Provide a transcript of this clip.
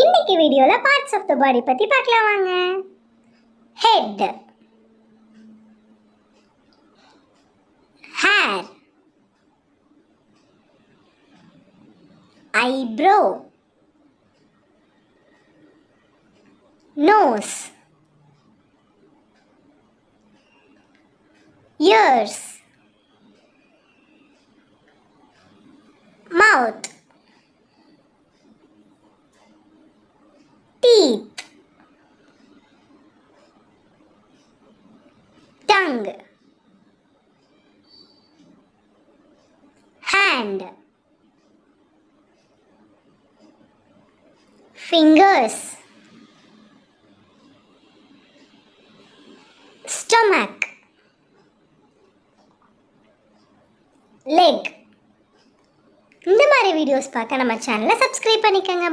இன்னைக்கு வீடியோல parts of the பாடி பத்தி பார்க்கலாம் வாங்க. Head, hair, eyebrow, nose, ears, mouth, teeth, tongue, hand, fingers, stomach, leg. இந்த மாதிரி வீடியோஸ் பார்க்க நம்ம சேனலை சப்ஸ்கிரைப் பண்ணிக்கங்க.